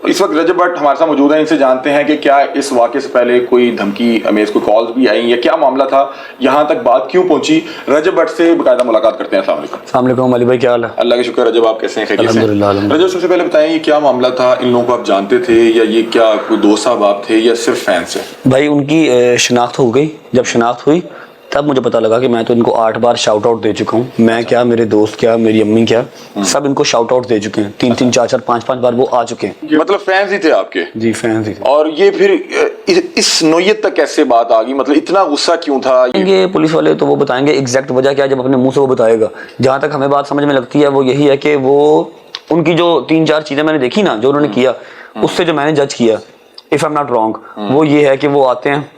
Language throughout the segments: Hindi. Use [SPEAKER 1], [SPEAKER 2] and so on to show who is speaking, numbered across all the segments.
[SPEAKER 1] इस वक्त रजब भट्ट हमारे साथ मौजूद हैं, इनसे जानते हैं कि क्या इस वाक़े से पहले कोई धमकी हमें इसको कॉल्स भी आई या क्या मामला था, यहाँ तक बात क्यों पहुंची। रजब भट्ट से बाकायदा मुलाकात करते हैं। अस्सलाम वालेकुम
[SPEAKER 2] अली भाई, क्या हाल है?
[SPEAKER 1] अल्लाह का शुक्र। रजब आप कैसे हैं? खैरियत से?
[SPEAKER 2] अल्हम्दुलिल्लाह।
[SPEAKER 1] रजब सबसे पहले बताएं, ये क्या मामला था? इन लोगों को आप जानते थे या ये क्या कोई दोस्त साहब आप थे या सिर्फ फैंस है?
[SPEAKER 2] भाई उनकी शिनाख्त हो गई। जब शिनाख्त हुई तब मुझे पता लगा कि मैं तो इनको 8 बार शाउट आउट दे चुका हूँ। मैं क्या, मेरे दोस्त क्या, मेरी अम्मी क्या, सब इनको शाउट आउट दे चुके हैं। 3-3, 4-4, 5-5 बार वो आ चुके हैं।
[SPEAKER 1] मतलब फैंस ही थे आपके?
[SPEAKER 2] जी फैंस ही थे।
[SPEAKER 1] और ये फिर इस नोयत तक कैसे बात आ गई? मतलब इतना गुस्सा क्यों था?
[SPEAKER 2] ये पुलिस वाले तो वो बताएंगे एग्जैक्ट वजह क्या है, जब अपने मुंह से वो बताएगा। जहाँ तक हमें बात समझ में लगती है वो यही है कि वो उनकी जो 3-4 चीजें मैंने देखी ना, जो उन्होंने किया, उससे जो मैंने जज किया, if I am not wrong, वो ये है कि वो आते हैं,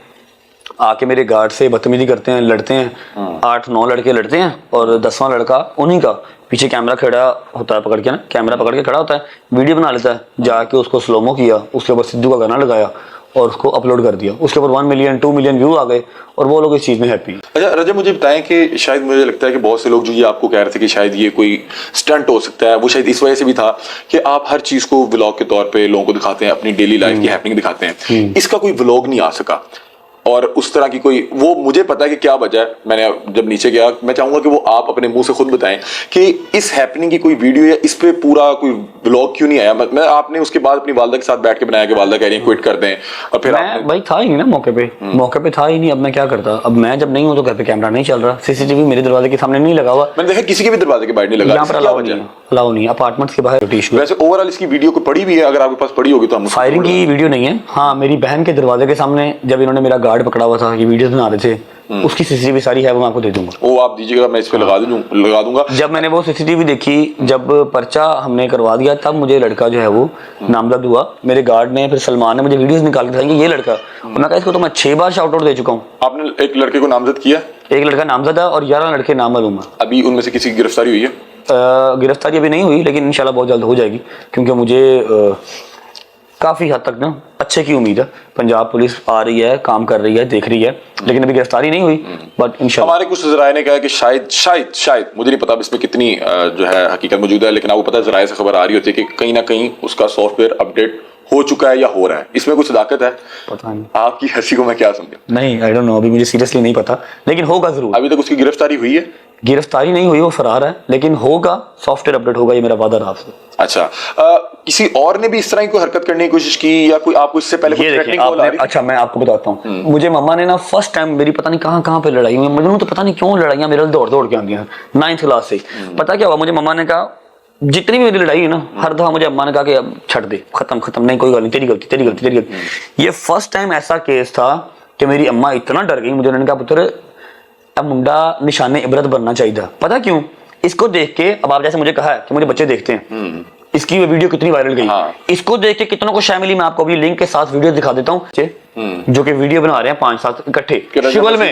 [SPEAKER 2] आके मेरे गार्ड से बदतमीजी करते हैं, लड़ते हैं। 8-9 लड़के लड़ते हैं और 10वां लड़का उन्हीं का पीछे कैमरा खड़ा होता है, पकड़ के ना, कैमरा पकड़ के खड़ा होता है, वीडियो बना लेता है। जाके उसको स्लोमो किया, उसके ऊपर सिद्धू का गाना लगाया और उसको अपलोड कर दिया। उसके ऊपर 1 मिलियन 2 मिलियन व्यू आ गए और वो लोग इस चीज़ में हैप्पी।
[SPEAKER 1] अच्छा रजब, मुझे बताएं कि शायद मुझे लगता है कि बहुत से लोग जो ये आपको कह रहे थे कि शायद ये कोई स्टंट हो सकता है, वो शायद इस वजह से भी था कि आप हर चीज़ को व्लॉग के तौर पे लोगों को दिखाते हैं, अपनी डेली लाइफ की हैपनिंग दिखाते हैं। इसका कोई व्लॉग नहीं आ सका और उस तरह की कोई, वो मुझे पता है कि क्या वजह है। मैंने जब नीचे गया, मैं चाहूंगा कि वो आप अपने मुंह से खुद बताएं कि इस हैपनिंग की कोई वीडियो या इस पे पूरा कोई व्लॉग क्यों नहीं आया। मैं आपने उसके बाद अपनी वालदा के साथ बैठ के बनाया कि वालदा कह रही है क्विट कर दें, और फिर
[SPEAKER 2] मैं भाई था ही नहीं ना मौके पे था ही नहीं। अब मैं क्या करता? अब मैं जब नहीं हूँ तो घर पे कैमरा नहीं चल रहा, सीसीटीवी मेरे दरवाजे के सामने नहीं लगा हुआ।
[SPEAKER 1] मैंने देखा किसी के भी दरवाजे के बाहर नहीं लगा।
[SPEAKER 2] यहाँ पर अलाउ नहीं, अपार्टमेंट्स के बाहर।
[SPEAKER 1] वैसे ओवरऑल इसकी वीडियो को पड़ी भी है, अगर आपके पास पड़ी होगी तो हम।
[SPEAKER 2] फायरिंग की वीडियो नहीं है। हाँ, मेरी बहन के दरवाजे के सामने जब इन्होंने मेरा गार्ड पकड़ा हुआ था, ये वीडियो बना रहे थे, उसकी सीसीटीवी सारी है, वो मैं आपको दे दूंगा।
[SPEAKER 1] वो आप दीजिएगा, मैं इस पे लगा दूंगा।
[SPEAKER 2] जब मैंने वो सीसीटीवी देखी, जब पर्चा हमने करवा दिया, तब मुझे लड़का जो है वो नामजद हुआ। मेरे गार्ड ने, फिर सलमान ने मुझे वीडियोस निकाल के दिखाई, ये लड़का। मैं कहा इसको तो मैं 6 बार शाउट आउट दे चुका हूँ।
[SPEAKER 1] आपने एक लड़के को नामजद किया?
[SPEAKER 2] एक लड़का नामजद है और 11 लड़के नामालूम है।
[SPEAKER 1] अभी उनमें से किसी की गिरफ्तारी हुई है?
[SPEAKER 2] गिरफ्तारी अभी नहीं हुई, लेकिन इंशाल्लाह बहुत जल्द हो जाएगी, क्योंकि मुझे काफी हद तक ना अच्छे की उम्मीद है। पंजाब पुलिस आ रही है, काम कर रही है, देख रही है, लेकिन अभी गिरफ्तारी नहीं हुई, बट इंशाल्लाह।
[SPEAKER 1] हमारे कुछ ज़राए ने कहा कि शायद मुझे नहीं पता इसमें कितनी जो है हकीकत मौजूद है, लेकिन आपको पता है ज़राए से खबर आ रही होती है कि कहीं ना कहीं उसका सॉफ्टवेयर अपडेट हो चुका है या हो रहा है। इसमें कुछ सदाकत है?
[SPEAKER 2] पता नहीं,
[SPEAKER 1] आपकी हंसी को मैं क्या समझूं?
[SPEAKER 2] नहीं, आई डोंट नो, अभी मुझे सीरियसली नहीं पता, लेकिन होगा जरूर।
[SPEAKER 1] अभी तक उसकी गिरफ्तारी हुई है?
[SPEAKER 2] गिरफ्तारी नहीं हुई, वो फरार है, लेकिन होगा, सॉफ्टवेयर अपडेट होगा, ये मेरा वादा रहा आपसे।
[SPEAKER 1] अच्छा, किसी और ने भी इस तरह की कोई हरकत करने की कोशिश की या कोई आपको इससे पहले
[SPEAKER 2] ये देखिए आपने, अच्छा मैं आपको बताता हूँ, मुझे मम्मा ने ना फर्स्ट टाइम, मेरी पता नहीं कहाँ पे लड़ाई हुई, मुझे तो पता नहीं क्यों लड़ाइयाँ मेरे दौड़ के आती हैं 9th क्लास से। पता क्या हुआ, मुझे मम्मा ने कहा, जितनी भी मेरी लड़ाई है ना, हर दफा मुझे अम्मा ने कहा कि अब छੱਡ दे, खत्म, नहीं कोई गल नहीं, तेरी गलती। ये फर्स्ट टाइम ऐसा केस था कि मेरी अम्मा इतना डर गई मुझे। उन्होंने कहा पुत्र, अब मुंडा निशाने इबरत बनना चाहिए। पता क्यों? इसको देख के, अब आप जैसे मुझे कहा है कि मुझे बच्चे देखते हैं, इसकी वीडियो कितनी वायरल गई। इसको देख के कितनों को शायद मिली। मैं आपको अभी लिंक के साथ वीडियो दिखा देता हूँ, जो कि वीडियो बना रहे हैं 5-7 इकट्ठे शिवल में।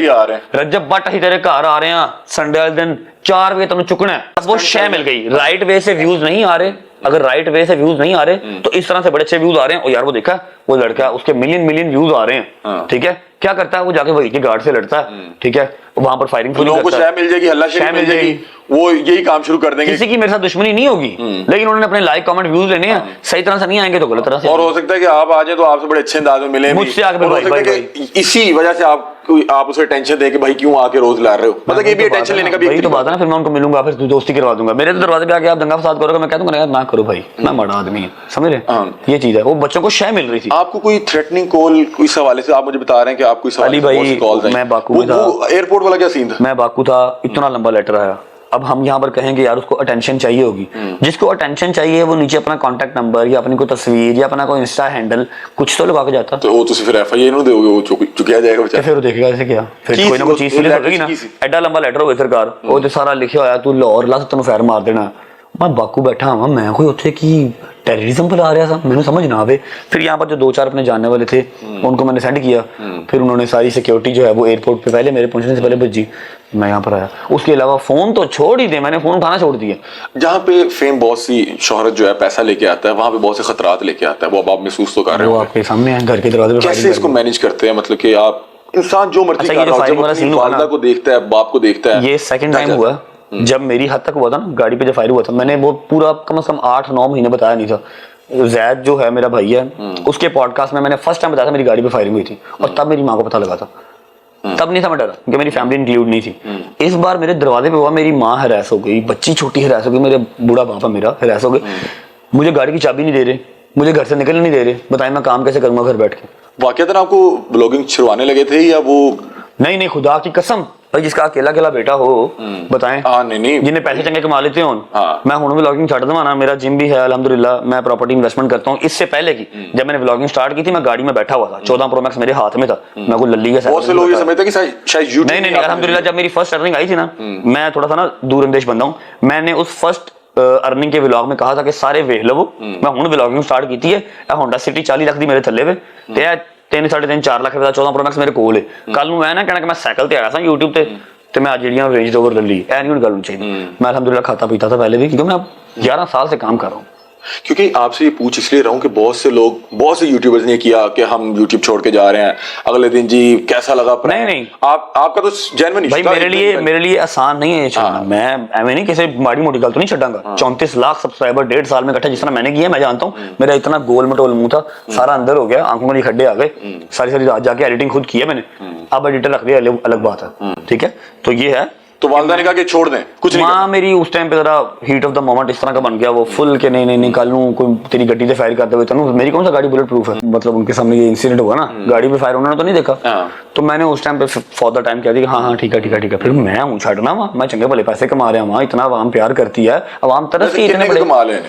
[SPEAKER 2] रजब भट्ट ही तेरे घर आ रहे हैं संडे वाले दिन 4 बजे, तुमने चुकना है। अब वो शय मिल गई। राइट वे से व्यूज नहीं आ रहे, अगर राइट वे से व्यूज नहीं आ रहे तो इस तरह से बड़े अच्छे व्यूज आ रहे हैं। और यार वो देखा, वो लड़का, उसके मिलियन व्यूज आ रहे हैं, ठीक है। क्या करता है वो, जाके वही के गार्ड से लड़ता है, ठीक है, वहां पर फायरिंग
[SPEAKER 1] लोगों को शय मिल जाएगी, हल्ला मिल जाएगी, वो यही काम शुरू कर देंगे।
[SPEAKER 2] किसी की मेरे साथ दुश्मनी नहीं होगी, लेकिन उन्होंने अपने लाइक कमेंट व्यूज लेने हैं, सही तरह से नहीं आएंगे तो गलत तरह से।
[SPEAKER 1] और हो सकता है कि आप आ जाए तो आपसे बड़े अच्छे अंदाज में मिले,
[SPEAKER 2] मुझसे आके भाई,
[SPEAKER 1] इसी वजह से आप उसे टेंशन दे के भाई क्यों आके रोज ला रहे हो, मतलब ये भी टेंशन लेने का भी
[SPEAKER 2] तो बात है ना। फिर मैं उनको मिलूंगा, फिर दोस्ती करवा दूंगा। मेरे तो दरवाजे पे आके आप दंगा फसाद करोगे, मैं कह दूंगा ना करो भाई, मैं बड़ा आदमी है, समझ रहे। ये चीज है, वो बच्चों को शय मिल रही थी।
[SPEAKER 1] आपको कोई थ्रेटनिंग कॉल कोई हवाले से आप मुझे बता रहे हैं कि आपको इस हवाले से कॉल आई?
[SPEAKER 2] मैं बाकू में था,
[SPEAKER 1] एयरपोर्ट वाला क्या सीन था?
[SPEAKER 2] मैं बाकू था, इतना लंबा लेटर आया। अब हम यहाँ पर कहेंगे यार उसको अटेंशन चाहिए होगी, जिसको अटेंशन चाहिए वो नीचे अपना कांटेक्ट नंबर या अपनी कोई तस्वीर या अपना कोई इंस्टा हैंडल कुछ तो लगा के जाता।
[SPEAKER 1] तो वो तो फिर FIR नहीं दोगे, वो चुकिया जाएगा बेचारा।
[SPEAKER 2] फिर वो देखेगा ऐसे क्या, फिर कोई ना कोई चीज सीरियस होगी ना। एडा लंबा लेटर हो गया सरकार, वो तो सारा लिखा होया तू लाहौर ला तेन फैर मार देना। मैं बाकू बैठा हाँ, मैं कोई उत्थे की टेररिज्म फैला रहा था, मैंने समझ ना आवे। फिर यहाँ पर जो 2-4 अपने जानने वाले थे उनको मैंने सेंड किया, फिर उन्होंने सारी सिक्योरिटी जो है वो एयरपोर्ट पे पहले मेरे पहुंचने से पहले भेजी, मैं यहाँ पर आया। उसके अलावा फोन तो छोड़ ही दे, मैंने फोन उठाना छोड़ दिया।
[SPEAKER 1] जहाँ पे फेम बहुत सी शोहरत जो है पैसा लेके आता है, वहाँ पे बहुत से खतरात लेके आता है, वो अब आप महसूस तो कर रहे हो।
[SPEAKER 2] आपके सामने है, घर के दरवाजे पे।
[SPEAKER 1] कैसे इसको मैनेज करते हैं, मतलब कि आप इंसान जो मर्जी कर रहा हो, जब वालिदा को देखता है, बाप को देखता है।
[SPEAKER 2] ये सेकंड टाइम हुआ जब मेरी हद तक हुआ था ना, गाड़ी पे जब फायर हुआ था, मैंने वो पूरा कम से कम 8-9 महीने बताया नहीं था। जैद जो है मेरा भाई है, उसके पॉडकास्ट में मैंने फर्स्ट टाइम बताया था मेरी गाड़ी पे फायरिंग हुई थी, और तब मेरी माँ को पता लगा था। तब नहीं था मैं डरा क्योंकि मेरी फैमिली इंक्लूड नहीं थी। इस बार मेरे दरवाजे पे हुआ, मेरी माँ हरास हो गई, बच्ची छोटी हरास हो गई, मेरे बूढ़ा बापा मेरा हरास हो गए, मुझे गाड़ी की चाबी नहीं दे रहे, मुझे घर से निकलने नहीं दे रहे, बताएं मैं काम कैसे करूंगा घर बैठ के।
[SPEAKER 1] वाकई आपको ब्लॉगिंग छुड़वाने लगे थे या वो?
[SPEAKER 2] नहीं, खुदा की कसम भाई, जिसका अकेला बेटा हो, बताएं।
[SPEAKER 1] नहीं
[SPEAKER 2] जिन्हें पैसे चंगे कमा लेते हो।
[SPEAKER 1] हाँ।
[SPEAKER 2] मैं हुण व्लॉगिंग छड़ दूंगा ना, मेरा जिम भी है अल्हम्दुलिल्लाह, मैं प्रॉपर्टी इन्वेस्टमेंट करता हूँ। इससे पहले की जब मैंने व्लॉगिंग स्टार्ट की थी, मैं गाड़ी में बैठा हुआ था, 14 प्रो मैक्स मेरे हाथ में था, मैं कोई लल्ली का।
[SPEAKER 1] बहुत से लोग ये समझते हैं कि शायद यूट्यूब
[SPEAKER 2] नहीं, अल्हम्दुलिल्लाह जब मेरी फर्स्ट अर्निंग आई थी ना, मैं थोड़ा सा ना दूरअंदेश बंदा हूँ, मैंने उस फर्स्ट अर्निंग के व्लॉग में कहा था कि सारे वेख लवो, मैं हुण व्लॉगिंग स्टार्ट की है, होंडा सिटी 40 लाख दी मेरे थल्ले वे, ते 3 साढ़े 3 4 लाख ਦਾ 14 प्रो मैक्स मेरे कोल है। कल ਨੂੰ मैं ना कहना कि मैं साइकिल ते आया था यूट्यूब ते मैं आज ਜਿਹੜੀਆਂ रेंज रोवर ले ली, ऐ नहीं गल होनी चाहिए। मैं अल्हम्दुलिल्लाह खाता पीता था पहले भी, क्योंकि मैं 11 साल से काम कर रहा हूँ।
[SPEAKER 1] क्योंकि आपसे ये पूछ इसलिए रहा हूँ कि बहुत से यूट्यूबर्स ने किया कि हम यूट्यूब छोड़ के जा रहे हैं, अगले दिन जी कैसा लगा।
[SPEAKER 2] नहीं
[SPEAKER 1] आपका तो जेन्युइन
[SPEAKER 2] भाई, मेरे लिए आसान नहीं है ये छोड़ना। मैं एवं नहीं किसी माड़ी मोटी गल तो नहीं छड़ांगा। 34 लाख सब्सक्राइबर 1.5 साल में इकट्ठा जिस तरह मैंने किया, मैं जानता हूँ मेरा इतना गोल मटोल मुंह था, सारा अंदर हो गया, आंखों में खड्डे आ गए, सारी रात जाके एडिटिंग खुद की है मैंने। अब एडिटर रख दिया, अलग बात है, ठीक है। तो ये है,
[SPEAKER 1] तो वालदा ने कहा कि छोड़ दें, कुछ नहीं।
[SPEAKER 2] माँ मेरी उस टाइम पे जरा हीट ऑफ द मोमेंट इस तरह का बन गया वो फुल के नहीं कल नू कोई तेरी गड्डी से फायर करते हुए तनु, मेरी कौन सा गाड़ी बुलेट प्रूफ है, मतलब उनके सामने ये इंसिडेंट हुआ ना, गाड़ी पे फायर उन्होंने तो नहीं देखा। तो मैंने उस टाइम पे फॉर द टाइम कह दिया हाँ ठीक है। फिर मैं हूँ छड़ना वहाँ, मैं चंगे भले पैसे कमा रहा वहाँ, इतना आवाम प्यार करती है, आवाम तरसती है,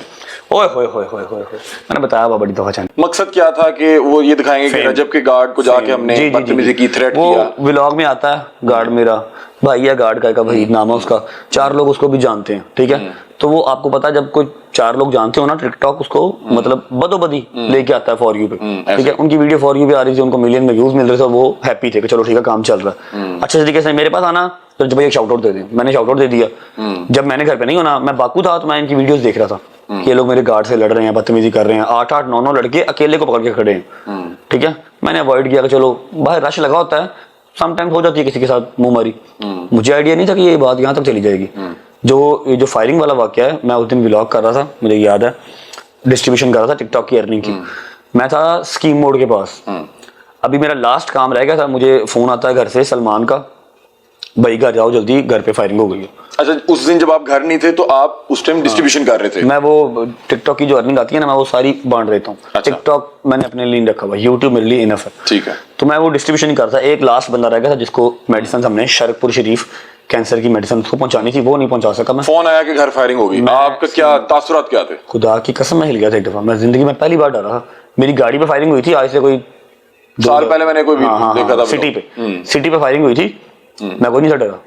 [SPEAKER 2] ओए मैंने बताया बड़ी दफा चैनल।
[SPEAKER 1] मकसद क्या था कि वो ये दिखाएंगे कि रजब के गार्ड को जाके हमने बदतमीजी की, थ्रेट किया।
[SPEAKER 2] वो व्लॉग में आता है, गार्ड मेरा भाई है, गार्ड का वहीद नाम है उसका, 4 लोग उसको भी जानते हैं, ठीक है। तो वो आपको पता है जब कोई 4 लोग जानते हो ना, टिकटॉक उसको मतलब बदोबदी लेके आता है फॉर यू पे, ठीक है। उनकी वीडियो फॉर यू पे आ रही थी, उनको मिलियन में व्यूज मिल रहे थे, वो हैप्पी थे कि चलो ठीक है काम चल रहा है। अच्छे तरीके से मेरे पास आना तो जब भाई एक शाउट आउट दे दें, मैंने शाउट आउट दे दिया। जब मैंने घर पे नहीं होना, मैं बाकू था, तो मैं इनकी वीडियोस देख रहा था कि ये लोग मेरे गार्ड से लड़ रहे हैं, बदतमीजी कर रहे हैं, 8-8 9-9 लड़के अकेले को पकड़ के खड़े हैं, ठीक है। मैंने अवॉइड किया कि चलो भाई रश लगा होता है, समटाइम्स हो जाती है किसी के साथ मुंहमारी। मुझे आइडिया नहीं था कि ये बात यहाँ तक चली जाएगी। जो फायरिंग वाला वाकया है, मैं उस दिन व्लॉग कर रहा था, मुझे याद है, डिस्ट्रीब्यूशन कर रहा था टिकटॉक की अर्निंग की। मैं था स्कीम मोड के पास, अभी मेरा लास्ट काम रह गया था, मुझे फोन आता है घर से सलमान का, भाई घर जाओ जल्दी, घर पे फायरिंग हो गई है।
[SPEAKER 1] अच्छा, उस दिन जब आप घर नहीं थे तो आप उस टाइम डिस्ट्रीब्यूशन कर रहे थे?
[SPEAKER 2] मैं वो टिकटॉक की जो अर्निंग आती है ना, मैं वो सारी बांट देता हूँ।
[SPEAKER 1] अच्छा।
[SPEAKER 2] टिकटॉक मैंने अपने लिए रखा हुआ, यूट्यूब मेरे लिए इनफ है,
[SPEAKER 1] ठीक है।
[SPEAKER 2] तो मैं वो डिस्ट्रीब्यूशन नहीं करता। एक लास्ट बंदा रह गया था जिसको मेडिसिन हमने शरकपुर शरीफ कैंसर की मेडिसिन उसको पहुंचानी थी, वो नहीं पहुंचा सका मैं।
[SPEAKER 1] फोन आया कि घर फायरिंग हो गई, आपका क्या तासुरात क्या थे?
[SPEAKER 2] खुदा की कसम मैं हिल गया था एक दफा, मैं जिंदगी में पहली बार डरा था। मेरी गाड़ी पे फायरिंग हुई थी, आज से कोई
[SPEAKER 1] साल पहले मैंने कोई देखा था,
[SPEAKER 2] सिटी पे फायरिंग हुई थी, मैं कोई नहीं था डरा।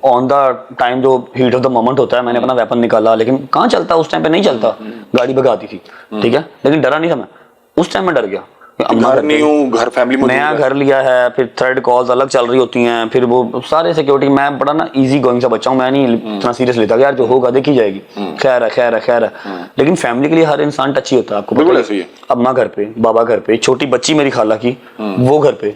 [SPEAKER 2] ऑन द टाइम जो हीट ऑफ द मोमेंट होता है, मैंने अपना वेपन निकाला, लेकिन कहाँ चलता उस टाइम पे, नहीं चलता, गाड़ी भगाती थी, ठीक है, लेकिन डरा नहीं था मैं उस टाइम में, डर गया।
[SPEAKER 1] घर नहीं हूँ, घर फैमिली
[SPEAKER 2] नया घर लिया है, फिर थ्रेड कॉल्स अलग चल रही होती हैं, फिर वो सारे सिक्योरिटी, मैं बड़ा ना इजी गोइंग सा बच्चा हूँ, मैं नहीं इतना सीरियस लेता यार, जो होगा देखी जाएगी, खैर है। लेकिन फैमिली के लिए हर इंसान टची होता है, आपको पता है। अम्मा घर पे, बाबा घर पे, छोटी बच्ची मेरी खाला की वो घर पे,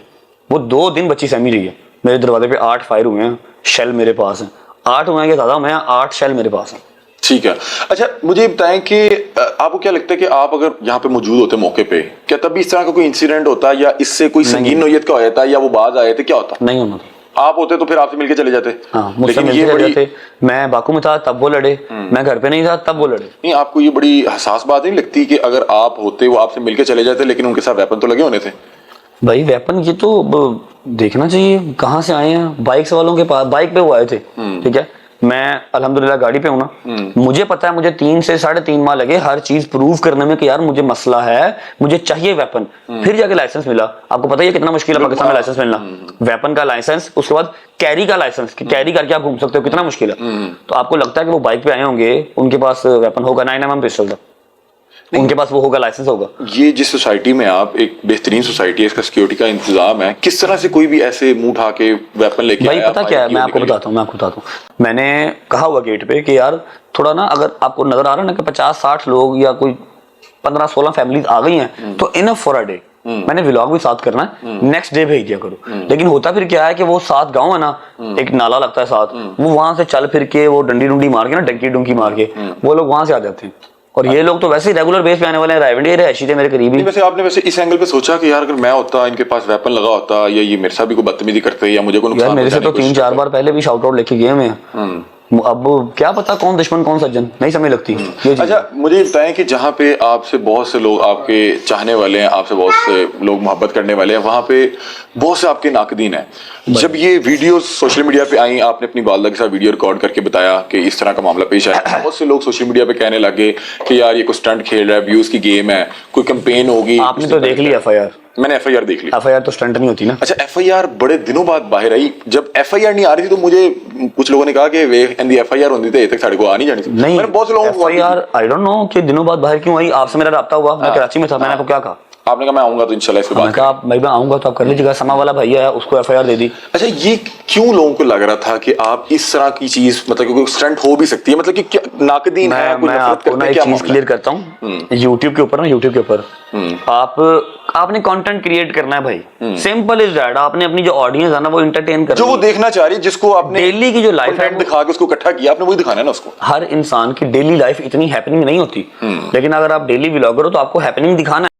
[SPEAKER 2] वो 2 दिन बच्ची सहमी रही है। मेरे दरवाजे पे 8 फायर हुए हैं, शेल मेरे पास हैं, 8 हुए हैं कि ज्यादा, मैं 8 शेल मेरे पास हैं।
[SPEAKER 1] ठीक है। अच्छा, मुझे बताएं कि आपको क्या लगता है कि आप अगर यहाँ पे मौजूद होते मौके पे, क्या तब भी इस तरह का कोई इंसिडेंट होता या इससे कोई संगीन नोयत का हो जाता या वो बाज आए थे, क्या होता?
[SPEAKER 2] नहीं होना,
[SPEAKER 1] आप होते तो फिर आपसे मिलके चले जाते।
[SPEAKER 2] हाँ, लेकिन ये बड़ी, मैं बाकू में था तब वो लड़े, मैं घर पे नहीं था तब वो लड़े। नहीं,
[SPEAKER 1] आपको ये बड़ी हसास बात नहीं लगती कि अगर आप होते, वो आपसे मिलके चले जाते, लेकिन उनके साथ वेपन तो लगे होने थे?
[SPEAKER 2] भाई वेपन ये तो देखना चाहिए कहाँ से आए हैं, बाइक्स वालों के पास, बाइक पे वो आए थे, ठीक है। मैं अल्हम्दुलिल्लाह गाड़ी पे हूं ना, मुझे पता है, मुझे 3 से 3.5 माह लगे हर चीज प्रूव करने में कि यार मुझे मसला है, मुझे चाहिए वेपन, फिर जाके लाइसेंस मिला। आपको पता है कितना मुश्किल है पाकिस्तान में लाइसेंस मिलना, वेपन का लाइसेंस, उसके बाद कैरी का लाइसेंस, कि कैरी करके आप घूम सकते हो, कितना मुश्किल है। तो आपको लगता है कि वो बाइक पे आए होंगे, उनके पास वेपन होगा, 9mm पिस्टल था, उनके पास वो होगा, लाइसेंस होगा। ये
[SPEAKER 1] जिस सोसाइटी में आप, एक बेहतरीन सोसाइटी है, इसका सिक्योरिटी का इंतजाम है, किस तरह से कोई भी ऐसे मुंह उठा के वेपन लेके
[SPEAKER 2] भाई पता क्या है, मैं आपको बताता हूँ, मैंने कहा हुआ गेट पे कि यार थोड़ा ना, अगर आपको नजर आ रहा है ना कि 50-60 लोग या कोई 15-16 फैमिलीज आ गई हैं, तो इनफ फॉर अ डे, मैंने व्लॉग भी साथ करना है, नेक्स्ट डे भेज दिया करो। लेकिन होता फिर क्या है कि वो 7 गांव है ना, एक नाला लगता है साथ, वो वहां से चल फिर के वो डंडी डुंडी मार के ना, डंकी डुंकी मार के वो लोग वहां से आ जाते हैं, और ये लोग तो वैसे ही रेगुलर बेस पे आने वाले हैं, रायवंडी रहायशी थे मेरे करीबी।
[SPEAKER 1] वैसे आपने वैसे इस एंगल पे सोचा कि यार अगर मैं होता, इनके पास वेपन लगा होता, या ये मेरे साथ भी कोई बदतमीजी करते या मुझे कोई
[SPEAKER 2] यार
[SPEAKER 1] नुकसान
[SPEAKER 2] मेरे से तो
[SPEAKER 1] पहुंचाने की
[SPEAKER 2] 3-4 बार पहले भी शाउट आउट लेके गए हैं। अब क्या पता कौन दुश्मन कौन सज्जन, नहीं समझ लगती ये चीज़।
[SPEAKER 1] अच्छा, मुझे बताएं कि जहाँ पे आपसे बहुत से लोग आपके चाहने वाले हैं, आपसे बहुत से लोग मोहब्बत करने वाले हैं, वहाँ पे बहुत से आपके नाकदीन हैं। जब ये वीडियो सोशल मीडिया पे आई, आपने अपनी वालदा के साथ वीडियो रिकॉर्ड करके बताया कि इस तरह का मामला पेश आया, बहुत से लोग सोशल मीडिया पे कहने लगे कि यार ये कोई स्टंट खेल रहा है, व्यूज की गेम है, कोई कैंपेन होगी।
[SPEAKER 2] आपने तो देख लिया FIR।
[SPEAKER 1] मैंने FIR देख ली।
[SPEAKER 2] FIR तो स्टंट नहीं होती ना।
[SPEAKER 1] अच्छा, FIR बड़े दिनों बाद बाहर आई। जब FIR नहीं आ रही थी तो मुझे कुछ लोगों ने कहा कि वे एंडी FIR होती थी, तक साढ़े को आ नहीं जानी थी।
[SPEAKER 2] नहीं,
[SPEAKER 1] मैंने बहुत से लोगों को
[SPEAKER 2] FIR आई डोंट नो कि दिनों बाद बाहर क्यों आई। आपसे मेरा राब्ता हुआ, मैं कराची में था, मैंने आपको क्या कहा?
[SPEAKER 1] आपने कहा मैं आऊंगा तो इंशाल्लाह इस पे
[SPEAKER 2] मैंने
[SPEAKER 1] बात
[SPEAKER 2] कहा मैं आऊंगा तो आप कर लीजिएगा। समा वाला भैया है, उसको FIR दे दी।
[SPEAKER 1] अच्छा, ये क्यों लोगों को लग रहा था कि आप इस तरह की चीज, मतलब कोई स्टंट हो भी सकती है, मतलब कि क्या नाकदीन है, कोई
[SPEAKER 2] मैं
[SPEAKER 1] नफरत
[SPEAKER 2] आपको
[SPEAKER 1] करते
[SPEAKER 2] ना
[SPEAKER 1] हैं,
[SPEAKER 2] एक
[SPEAKER 1] क्या
[SPEAKER 2] चीज
[SPEAKER 1] मामला
[SPEAKER 2] क्लियर करता हूँ। यूट्यूब के ऊपर आपने कंटेंट क्रिएट करना है भाई। Simple is that. आपने अपनी जो ऑडियंस है ना वो एंटरटेन करना
[SPEAKER 1] जो वो देखना चाह रही है, जिसको आपने
[SPEAKER 2] डेली की जो लाइफ है
[SPEAKER 1] कंटेंट दिखा के उसको इकट्ठा किया, आपने वही दिखाना है ना उसको।
[SPEAKER 2] हर इंसान की डेली लाइफ इतनी हैपनिंग नहीं होती, लेकिन अगर आप डेली व्लॉगर हो तो आपको हैपनिंग दिखाना है।